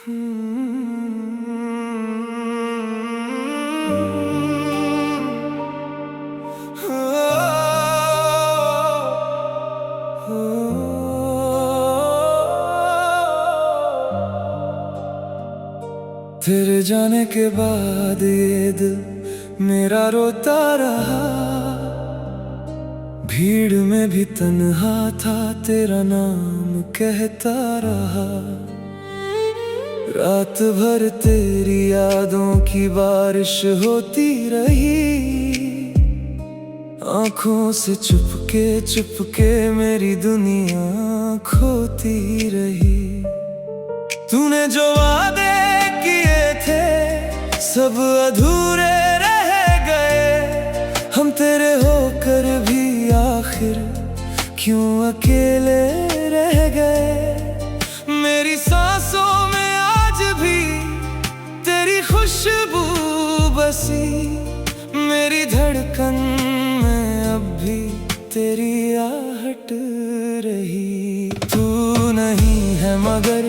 तेरे जाने के बाद ये दिल मेरा रोता रहा, भीड़ में भी तन्हा था, तेरा नाम कहता रहा। रात भर तेरी यादों की बारिश होती रही, आंखों से चुपके मेरी दुनिया खोती रही। तूने जो वादे किए थे सब अधूरे रह गए, हम तेरे होकर भी आखिर क्यों अकेले रह गए। मेरी सांसों में आज भी तेरी खुशबू बसी, मेरी धड़कन में अब भी तेरी आहट रही। तू नहीं है मगर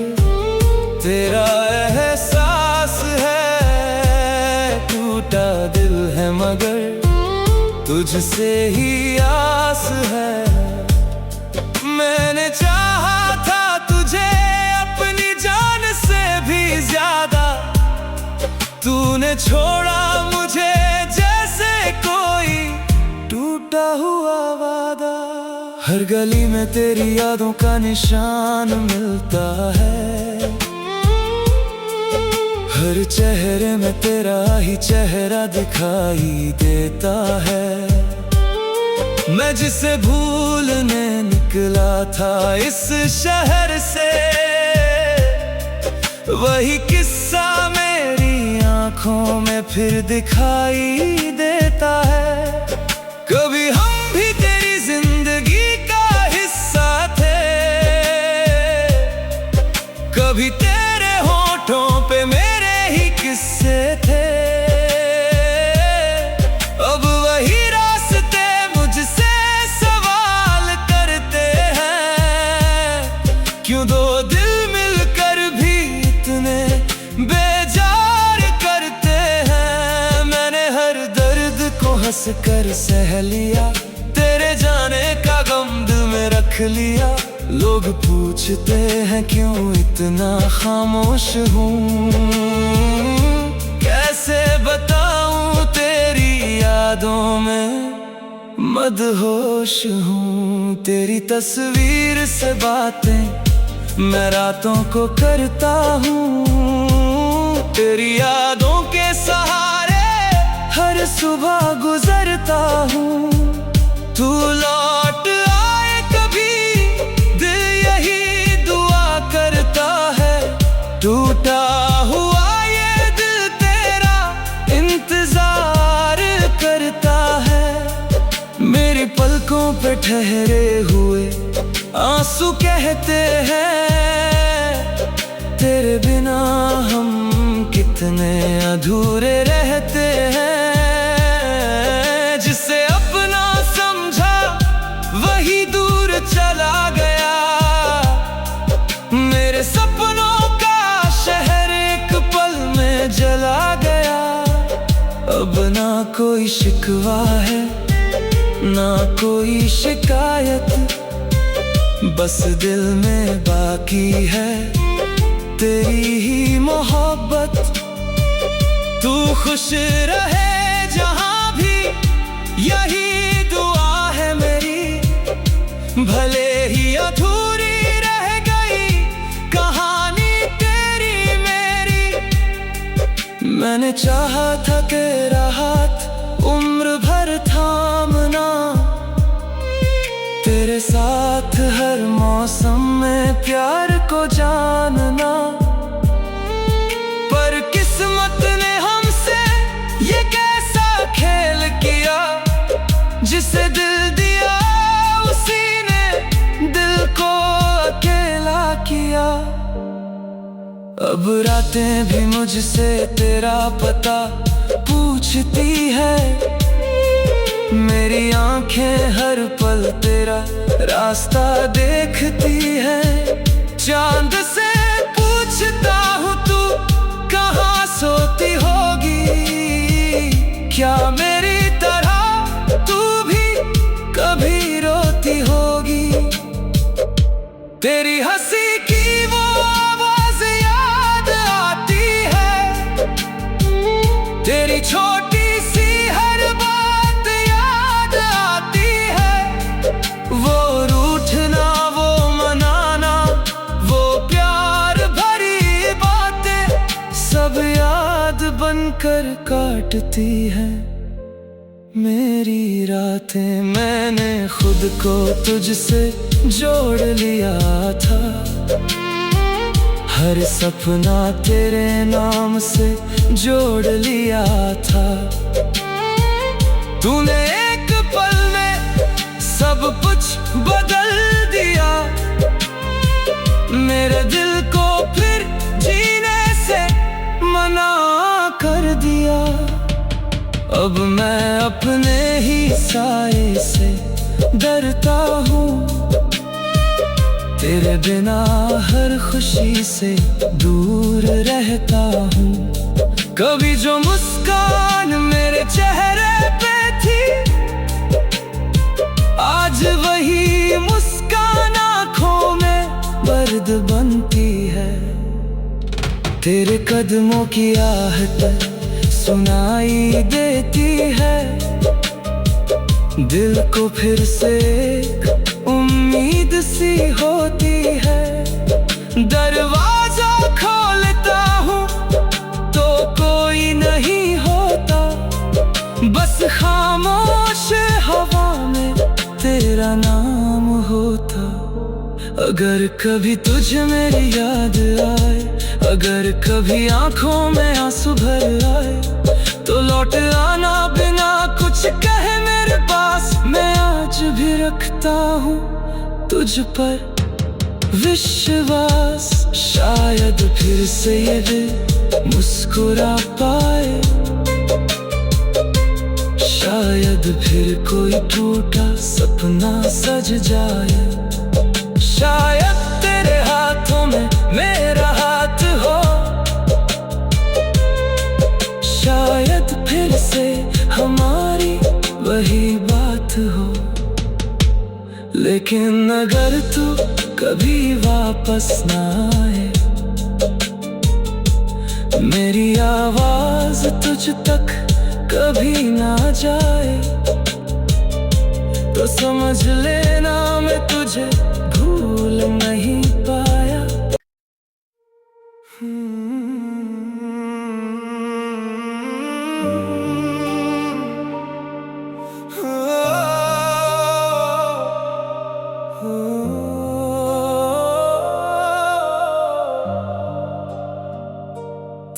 तेरा एहसास है, टूटा दिल है मगर तुझसे ही आस है। मैंने चाहा था तुझे अपनी जान से भी ज्यादा, तूने छोड़ा मुझे जैसे कोई टूटा हुआ वादा। हर गली में तेरी यादों का निशान मिलता है, हर चेहरे में तेरा ही चेहरा दिखाई देता है। मैं जिसे भूलने निकला था इस शहर से, वही किस्सा मेरी आंखों में फिर दिखाई देता है। कभी हम भी तेरी जिंदगी का हिस्सा थे, कभी तेरे होठों पे मेरे ही किस्से थे। अब वही रास्ते मुझसे सवाल करते हैं, क्यों दो दिल मिलकर भी इतने बेजार करते हैं। मैंने हर दर्द को हंस कर सह लिया, तेरे जाने का गम दिल में रख लिया। लोग पूछते हैं क्यों इतना खामोश हूँ, कैसे बताऊं तेरी यादों में मदहोश हूँ। तेरी तस्वीर से बातें मैं रातों को करता हूँ, तेरी यादों के सहारे हर सुबह गुजरता हूँ। तू लौट आए कभी दिल यही दुआ करता है, टूटा हुआ ये दिल तेरा इंतजार करता है। मेरी पलकों पे ठहरे हुए आंसू कहते हैं, तेरे बिना हम कितने अधूरे रहते हैं। जिसे अपना समझा वही दूर चला गया, मेरे सपनों का शहर एक पल में जला गया। अब ना कोई शिकवा है ना कोई शिकायत, बस दिल में बाकी है तेरी ही मोहब्बत। तू खुश रहे जहां भी यही दुआ है मेरी, भले ही अधूरी रह गई कहानी तेरी मेरी। मैंने चाहा था तेरा हाथ उम्र भर थामना, तेरे साथ हर मौसम में प्यार को जानना। पर किस्मत ने हमसे ये कैसा खेल किया, जिसे दिल दिया उसी ने दिल को अकेला किया। अब रातें भी मुझसे तेरा पता पूछती है, मेरी आंखें हर पल तेरा रास्ता देखती है। चांद से पूछता हूँ बनकर काटती है मेरी रातें। मैंने खुद को तुझसे जोड़ लिया था, हर सपना तेरे नाम से जोड़ लिया था। तूने एक पल में सब कुछ बदल दिया, मेरे दिल को फिर जीने से मना कर दिया। अब मैं अपने ही साए से डरता हूँ, तेरे बिना हर खुशी से दूर रहता हूँ। कभी जो मुस्कान मेरे चेहरे पे थी, आज वही मुस्कान आँखों में दर्द बनती है। तेरे कदमों की आहट सुनाई देती है, दिल को फिर से उम्मीद सी होती है। दरवाजा खोलता हूँ तो कोई नहीं होता, बस खामोश हवा में तेरा नाम होता। अगर कभी तुझे मेरी याद आए, अगर कभी आंखों में आंसू भर आए, तो लौट आना बिना कुछ कहे मेरे पास। मैं आज भी रखता हूँ तुझ पर विश्वास, शायद फिर से ये दिल मुस्कुरा पाए, शायद फिर कोई टूटा सपना सज जाए। शायद तेरे हाथों में मेरा हाथ हो, शायद फिर से हमारी वही बात हो। लेकिन अगर तू कभी वापस ना आए, मेरी आवाज तुझ तक कभी ना जाए, तो समझ लेना मैं तुझे भूल नहीं पाया।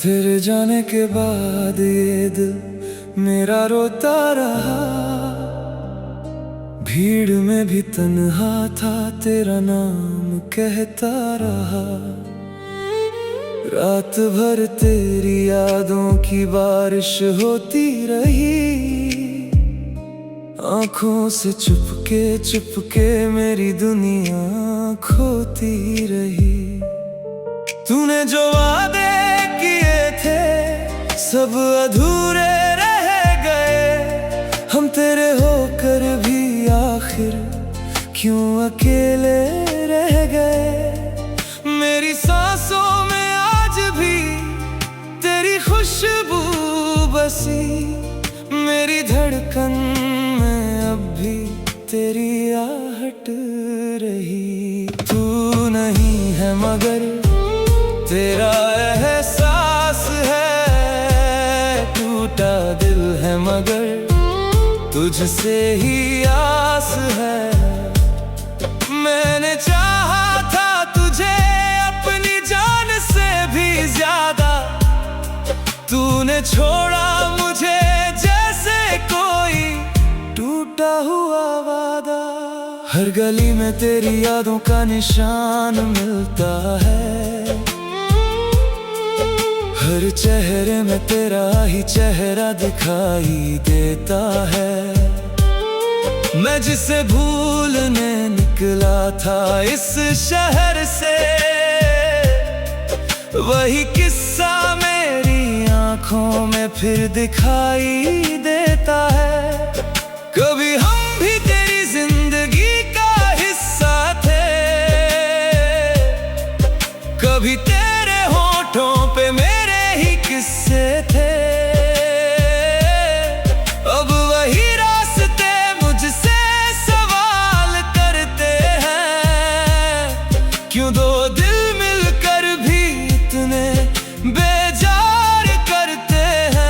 तेरे जाने के बाद ये दिल मेरा रोता रहा, भीड़ में भी तन्हा था, तेरा नाम कहता रहा। रात भर तेरी यादों की बारिश होती रही, आंखों से चुपके मेरी दुनिया खोती रही। तूने जो वादे किए थे सब अधूरे रह गए, हम तेरे होकर भी आखिर क्यों अकेले रह गए। मेरी सांसों में आज भी तेरी खुशबू बसी, मेरी धड़कन में अब भी तेरी आहट रही। तू नहीं है मगर तेरा एहसास है, टूटा दिल है मगर तुझसे ही आस है। मैंने चाहा था तुझे अपनी जान से भी ज्यादा, तूने छोड़ा मुझे जैसे कोई टूटा हुआ वादा। हर गली में तेरी यादों का निशान मिलता है, हर चेहरे में तेरा ही चेहरा दिखाई देता है। मैं जिसे भूलने निकला था इस शहर से, वही किस्सा मेरी आंखों में फिर दिखाई देता है। कभी हम भी तेरी जिंदगी का हिस्सा थे, कभी तेरे होठों पे मेरे ही किस्से थे। अब वही रास्ते मुझसे सवाल करते हैं, क्यों दो दिल मिलकर भी इतने बेजार करते हैं।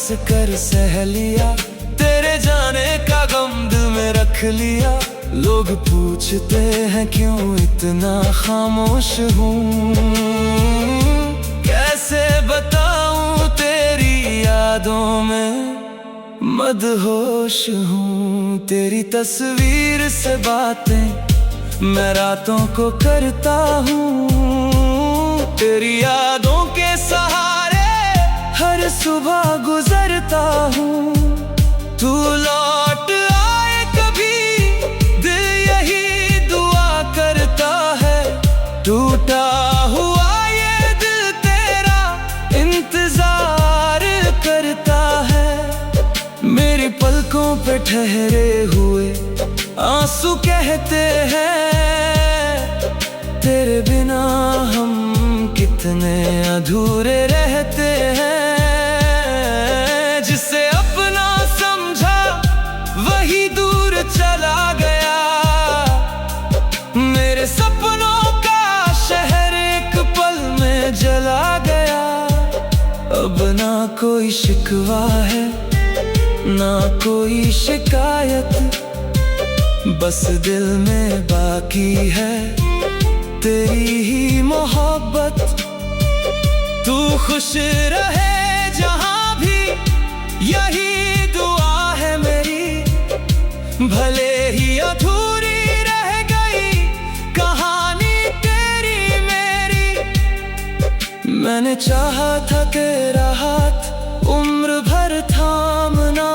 हंस कर सह लिया, तेरे जाने का गम दिल में रख लिया। लोग पूछते हैं क्यों इतना खामोश हूँ, कैसे बताऊं तेरी यादों में मदहोश हूँ। तेरी तस्वीर से बातें मैं रातों को करता हूँ, तेरी यादों के सहारे हर सुबह गुजरता हूँ। तू लौट आए कभी दिल यही दुआ करता है, टूटा हुआ ये दिल तेरा इंतजार करता है। मेरी पलकों पे ठहरे हुए आंसू कहते हैं, तेरे बिना हम कितने अधूरे रहते हैं। जिसे अपना समझा वही दूर चला गया, मेरे सपनों का शहर एक पल में जला गया। अब ना कोई शिकवा है ना कोई शिकायत, बस दिल में बाकी है तेरी ही मोहब्बत। तू खुश रहे जहां भी यही दुआ है मेरी, भले ही अधूरी रह गई कहानी तेरी मेरी। मैंने चाहा था तेरा हाथ उम्र भर थामना,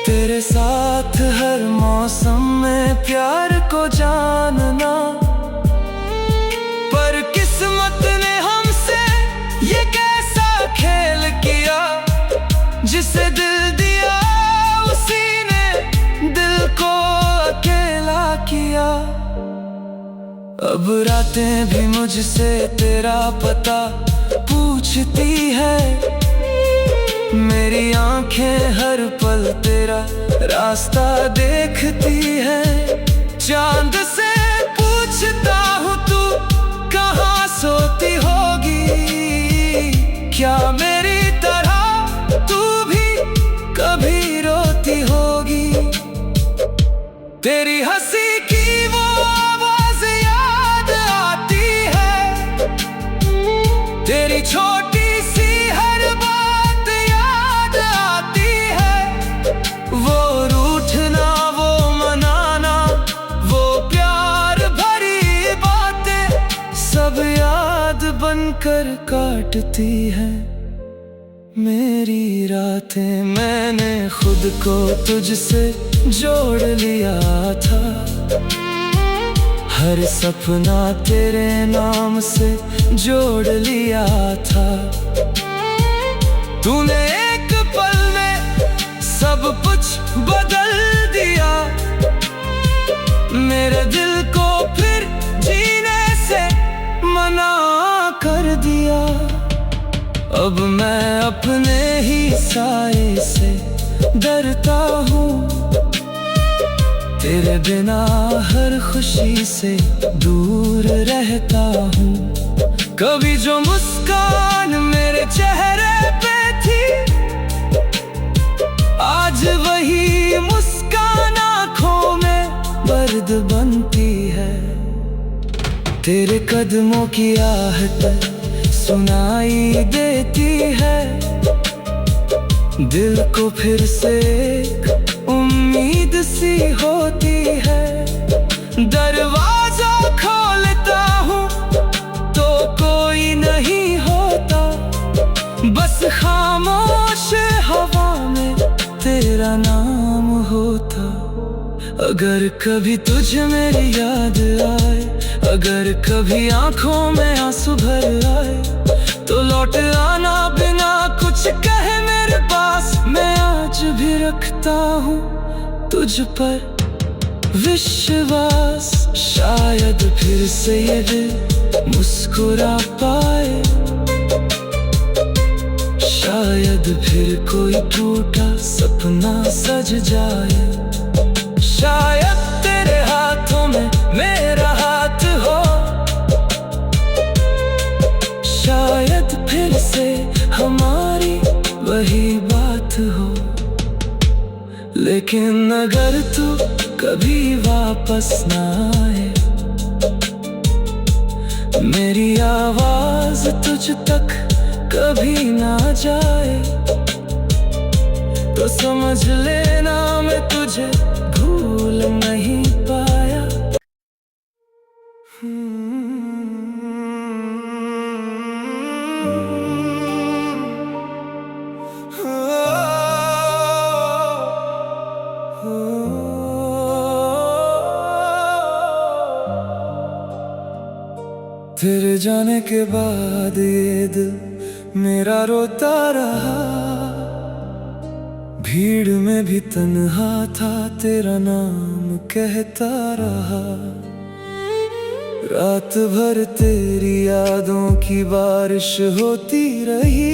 तेरे साथ हर मौसम में प्यार को जानना। पर किस्मत ने हमसे ये कैसा खेल किया, जिसे दिल दिया उसी ने दिल को अकेला किया। अब रातें भी मुझसे तेरा पता पूछती है, मेरी आंखें हर पल तेरा रास्ता देखती है। चांद से पूछता हूँ तू कहाँ सोती होगी, क्या मेरी तरह तू भी कभी रोती होगी। तेरी हंसी की वो आवाज याद आती है, तेरी छोटी सी हर बात याद आती है। वो रूठना वो मनाना वो प्यार भरी बातें सब याद बनकर काटती है मेरी रातें। मैंने खुद को तुझसे जोड़ लिया था, हर सपना तेरे नाम से जोड़ लिया था। तूने एक पल में सब कुछ बदल दिया, मेरे दिल को फिर जीने से मना कर दिया। अब मैं अपने ही साए से डरता हूँ, तेरे बिना हर खुशी से दूर रहता हूँ। कभी जो मुस्कान मेरे चेहरे पे थी, आज वही मुस्कान आँखों में दर्द बनती है। तेरे कदमों की आहट सुनाई देती है, दिल को फिर से उम्मीद सी होती है। दरवाजा खोलता हूँ तो कोई नहीं होता, बस खामोश हवा में तेरा नाम होता। अगर कभी तुझे मेरी याद आए, अगर कभी आंखों में आंसू भर आए, तो लौट आना बिना कुछ कहे मेरे पास। मैं आज भी रखता हूँ तुझ पर विश्वास, शायद फिर से ये दिल मुस्कुरा पाए, शायद फिर कोई टूटा सपना सज जाए। शायद तेरे हाथों में मेरा हाथ हो, शायद फिर से हमारी लेकिन अगर तू कभी वापस ना आए, मेरी आवाज तुझ तक कभी ना जाए, तो समझ लेना मैं तुझे भूल नहीं पाया। तेरे जाने के बाद ये दिल मेरा रोता रहा, भीड़ में भी तन्हा था, तेरा नाम कहता रहा। रात भर तेरी यादों की बारिश होती रही,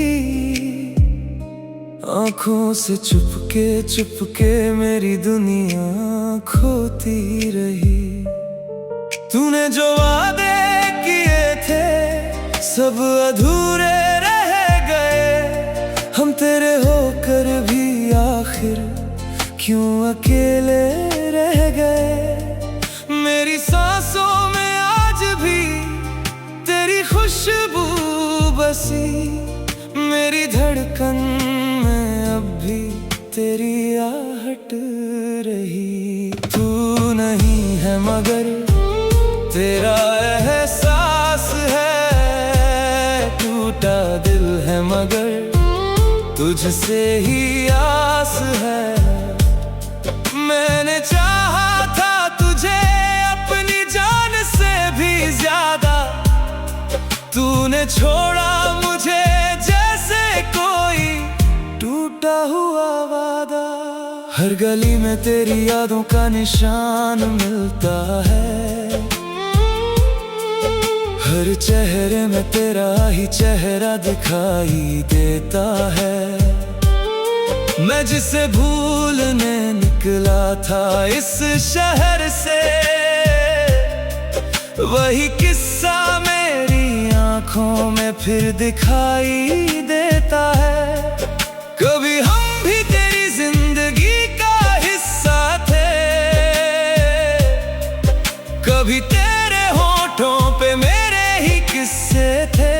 आँखों से चुपके मेरी दुनिया खोती रही। तूने जो वादे किए थे सब अधूरे रह गए, हम तेरे होकर भी आखिर क्यों अकेले रह गए। मेरी सांसों में आज भी तेरी खुशबू बसी, मेरी धड़कन में अब भी तेरी आहट रही। तू नहीं है मगर तेरा एहसास है, टूटा दिल है मगर तुझसे ही आस है। मैंने चाहा था तुझे अपनी जान से भी ज्यादा, तूने छोड़ा मुझे जैसे कोई टूटा हुआ वादा। हर गली में तेरी यादों का निशान मिलता है, हर चेहरे में तेरा ही चेहरा दिखाई देता है। मैं जिसे भूलने निकला था इस शहर से, वही किस्सा मेरी आंखों में फिर दिखाई देता है। कभी हम भी तेरी जिंदगी का हिस्सा थे, कभी तेरे होठों पे मेरे ही किस्से थे।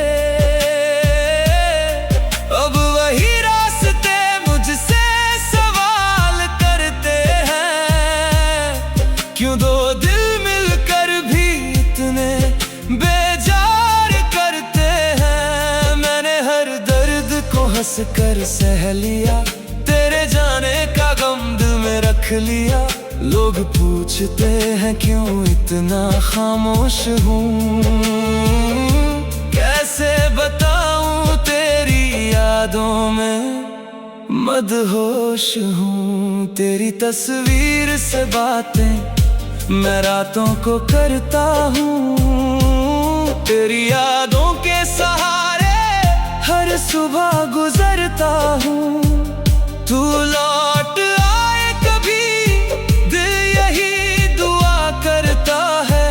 अब वही रास्ते मुझसे सवाल करते हैं, क्यों दो दिल मिलकर भी इतने बेजार करते हैं। मैंने हर दर्द को हंस कर सह लिया, तेरे जाने का गम दिल में रख लिया। लोग पूछते हैं क्यों इतना खामोश हूँ, कैसे बताऊं तेरी यादों में मदहोश हूँ। तेरी तस्वीर से बातें मैं रातों को करता हूँ, तेरी यादों के सहारे हर सुबह गुजरता हूँ। तू लौट आए कभी दिल यही दुआ करता है,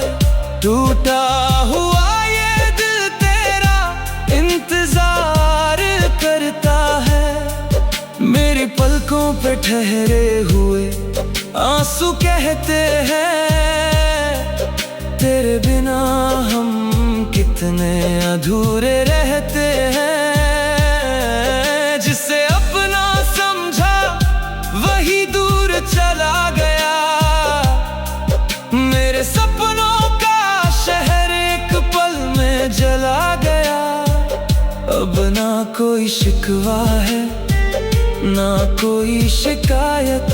टूटा हुआ ये दिल तेरा इंतजार करता है। मेरी पलकों पे ठहरे हुए आंसू कहते हैं, तेरे बिना हम कितने अधूरे रहते हैं। जिसे अपना समझा वही दूर चला गया, मेरे सपनों का शहर एक पल में जला गया। अब ना कोई शिकवा है ना कोई शिकायत,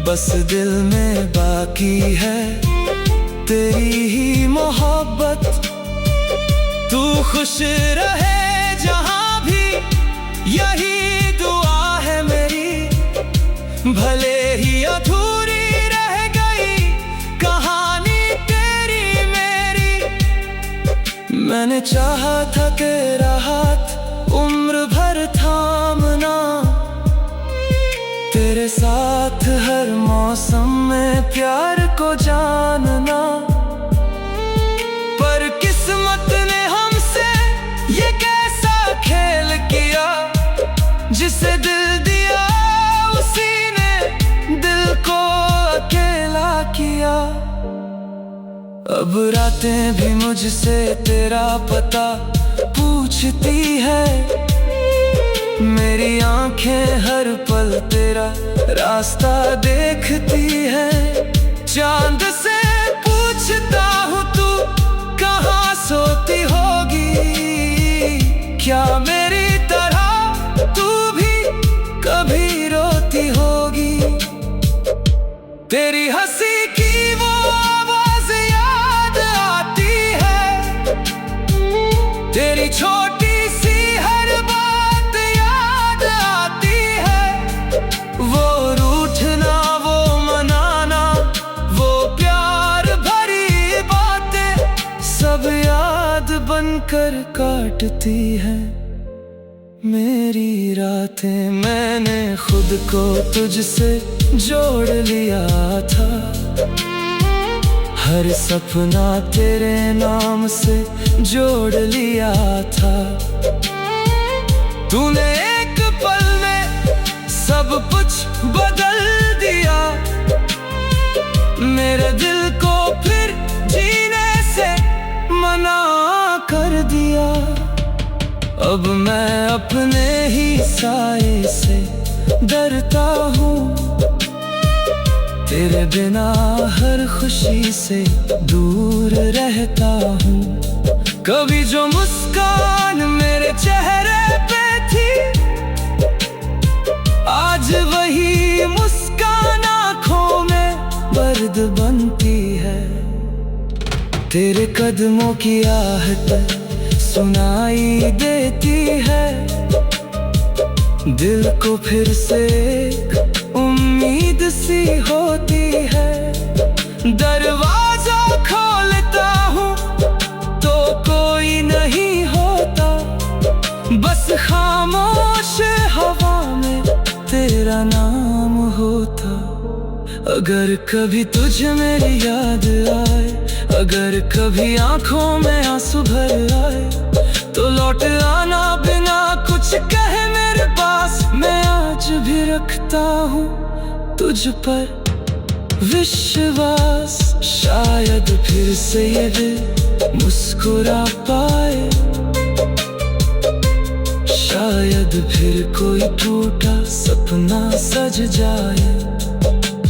बस दिल में बाकी है तेरी ही मोहब्बत। तू खुश रहे जहां भी यही दुआ है मेरी, भले ही अधूरी रह गई कहानी तेरी मेरी। मैंने चाहा था तेरा हाथ उम्र भर थामना, तेरे साथ हर मौसम में प्यार को जानना। पर किस्मत ने हमसे ये कैसा खेल किया, जिसे दिल दिया उसी ने अब रातें भी मुझसे तेरा पता पूछती है, मेरी आंखें हर पल तेरा रास्ता देखती है। चांद से पूछता हूँ तू कहाँ सोती होगी, क्या मेरी तरह तू भी कभी रोती होगी। तेरी हंसी की वो आवाज याद आती है, तेरी छोटी सी हर बात याद आती है। वो रूठना, वो मनाना, वो प्यार भरी बातें सब याद बनकर काटती है मेरी रातें। मैंने खुद को तुझसे जोड़ लिया था, हर सपना तेरे नाम से जोड़ लिया था। तूने एक पल में सब कुछ बदल दिया, मेरे दिल को फिर जीने से मना कर दिया। अब मैं अपने ही साए से डरता हूँ, तेरे बिना हर खुशी से दूर रहता हूँ। कभी जो मुस्कान मेरे चेहरे पे थी, आज वही मुस्कान आँखों में दर्द बनती है। तेरे कदमों की आहट सुनाई देती है, दिल को फिर से उम्मीद सी होती है। दरवाजा खोलता हूँ तो कोई नहीं होता, बस खामोश हवा में तेरा नाम होता। अगर कभी तुझे मेरी याद आए, अगर कभी आंखों में आंसू भर आए, तो लौट आना बिना कुछ कहे मेरे पास। मैं आज भी रखता हूँ तुझ पर विश्वास, शायद फिर से ये दिल मुस्कुरा पाए, शायद फिर कोई टूटा सपना सज जाए।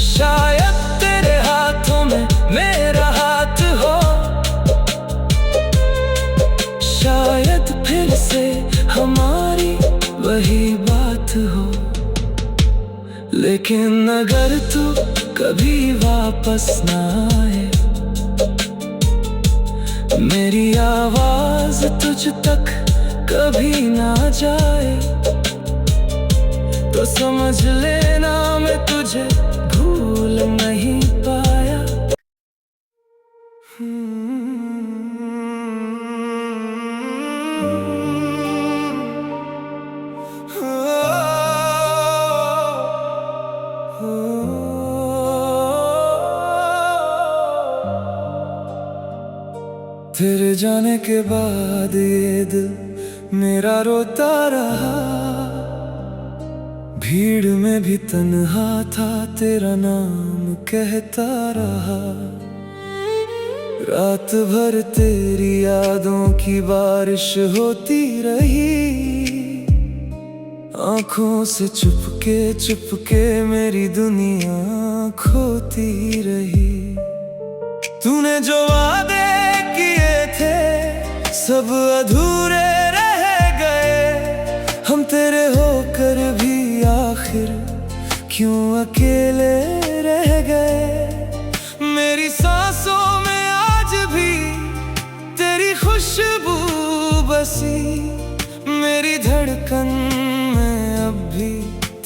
शायद तेरे हाथों में मेरा हाथ हो, शायद फिर से हमारी वही बात हो। लेकिन अगर तू कभी वापस ना आए, मेरी आवाज तुझ तक कभी ना जाए, तो समझ लेना मैं तुझे भूल नहीं पाया। तेरे जाने के बाद ये दिल मेरा रोता रहा, भीड़ में भी तन्हा था तेरा नाम कहता रहा। रात भर तेरी यादों की बारिश होती रही, आंखों से चुपके मेरी दुनिया खोती रही। तूने जो वादे किए थे सब अधूरे रह गए, हम तेरे होकर भी आखिर क्यों अकेले रह गए। मेरी सांसों में आज भी तेरी खुशबू बसी, मेरी धड़कन में अब भी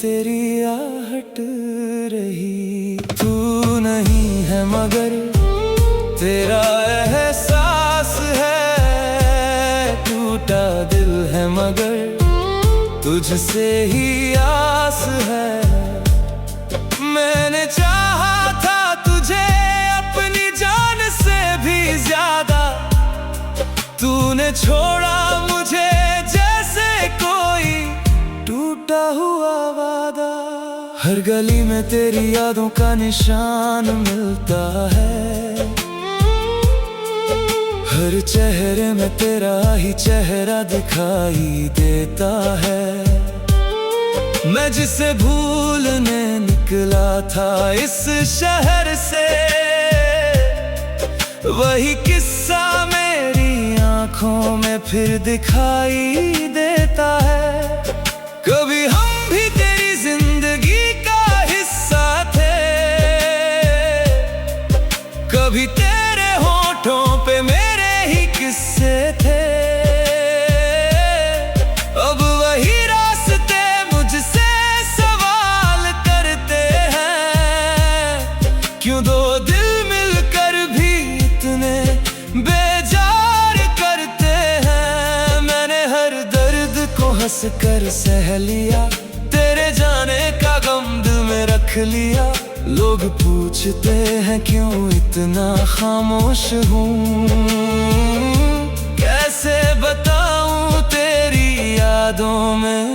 तेरी आहट रही। तू नहीं है मगर तेरा एहसास है, टूटा दिल है मगर तुझसे ही आस है। मैंने चाहा था तुझे अपनी जान से भी ज्यादा, तूने छोड़ा मुझे जैसे कोई टूटा हुआ वादा। हर गली में तेरी यादों का निशान मिलता है, हर चेहरे में तेरा ही चेहरा दिखाई देता है। मैं जिसे भूलने निकला था इस शहर से, वही किस्सा मेरी आंखों में फिर दिखाई देता है। कभी हम भी तेरी जिंदगी का हिस्सा थे, कभी तेरे होठों पे मेरे ही किस्से थे। अब वही रास्ते मुझसे सवाल करते हैं, क्यों दो दिल मिलकर भी इतने बेजार करते हैं। मैंने हर दर्द को हंस कर सह लिया, तेरे जाने का गम दिल में रख लिया। लोग पूछते हैं क्यों इतना खामोश हूँ, कैसे बताऊं तेरी यादों में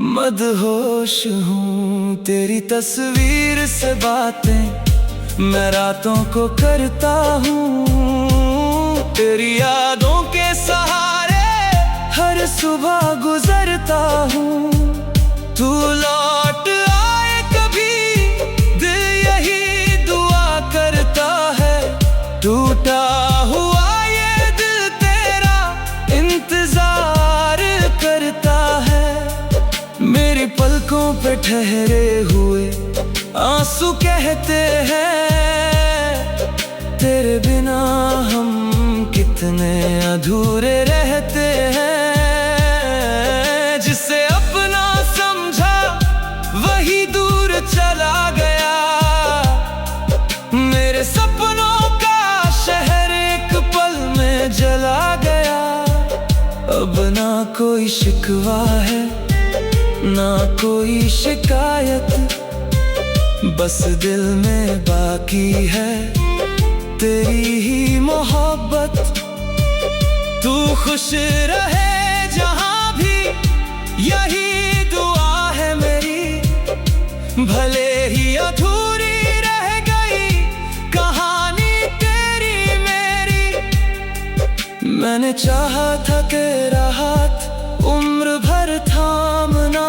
मदहोश हूँ। तेरी तस्वीर से बातें मैं रातों को करता हूँ, तेरी यादों के सहारे हर सुबह गुजरता हूँ। तू लौट आए कभी दिल यही दुआ करता है, टूटा हुआ ये दिल तेरा इंतजार करता है। मेरी पलकों पे ठहरे हुए आंसू कहते हैं, तेरे बिना हम कितने अधूरे रहते हैं। जिसे अपना समझा वही दूर चला गया, मेरे सपनों का शहर एक पल में जला गया। अब ना कोई शिकवा है ना कोई शिकायत, बस दिल में बाकी है तेरी ही मोहब्बत। तू खुश रहे जहां भी यही दुआ है मेरी, भले ही अधूरी रह गई कहानी तेरी मेरी। मैंने चाहा था तेरा हाथ उम्र भर थामना,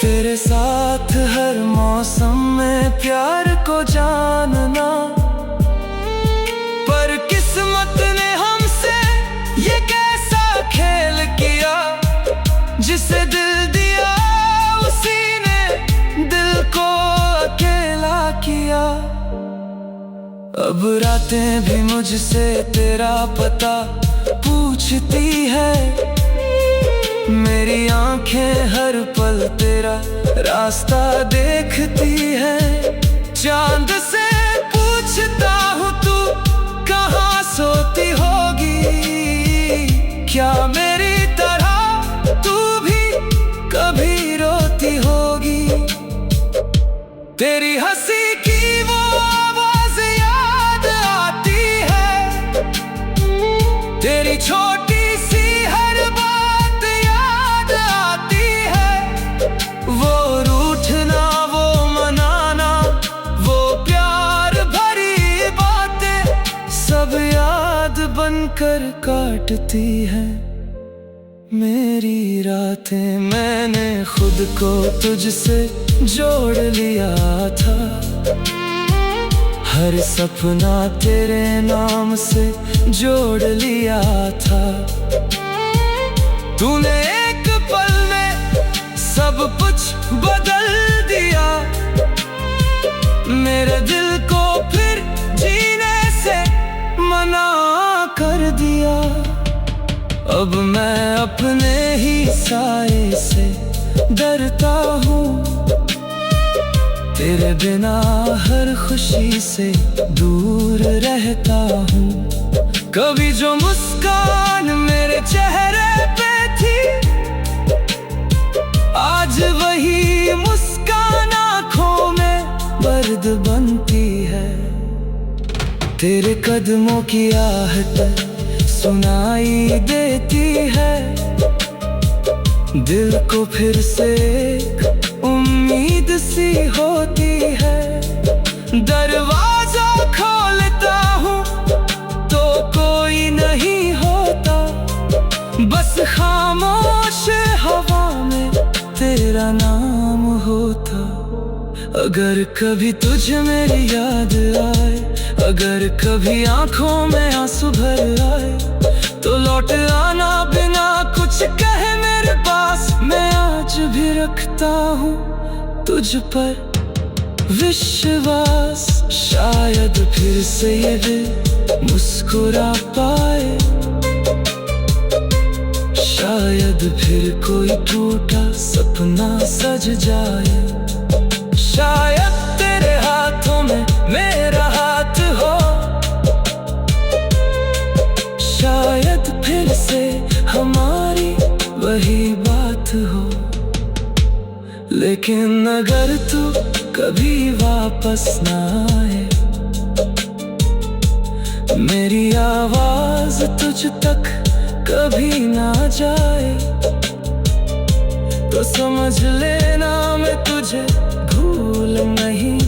तेरे साथ हर मौसम में प्यार को जानना। पर किस्मत ने हमसे ये कैसा खेल किया, जिसे दिल दिया उसी ने दिल को अकेला किया। अब रातें भी मुझसे तेरा पता पूछती है, मेरी आंखें हर पल तेरा रास्ता देखती है। चांद से पूछता हूँ तू कहाँ सोती होगी, क्या मेरी तरह तू भी कभी रोती होगी। तेरी हंसी की वो आवाज याद आती है, तेरी छोटी सी हर बात याद आती है। वो रूठना वो मनाना वो प्यार भरी बातें सब याद बनकर काटती है मेरी रातें। मैंने खुद को तुझसे जोड़ लिया था, हर सपना तेरे नाम से जोड़ लिया था। तूने एक पल में सब कुछ बदल दिया, मेरे दिल को फिर जीने से मना कर दिया। अब मैं अपने ही साए से डरता हूँ, तेरे बिना हर खुशी से दूर रहता हूँ। कभी जो मुस्कान मेरे चेहरे पे थी, आज वही मुस्कान आँखों में दर्द बनती है। तेरे कदमों की आहट सुनाई देती है, दिल को फिर से उम्मीद सी होती है। दरवाजा खोलता हूँ तो अगर कभी तुझे मेरी याद आए, अगर कभी आंखों में आंसू भर आए, तो लौट आना बिना कुछ कहे मेरे पास। मैं आज भी रखता हूँ तुझ पर विश्वास, शायद फिर से ये दिल मुस्कुरा पाए, शायद फिर कोई टूटा सपना सज जाए। शायद तेरे हाथों में मेरा हाथ हो, शायद फिर से हमारी वही बात हो। लेकिन अगर तू कभी वापस ना आए, मेरी आवाज तुझ तक कभी ना जाए, तो समझ लेना मैं तुझे भूल नहीं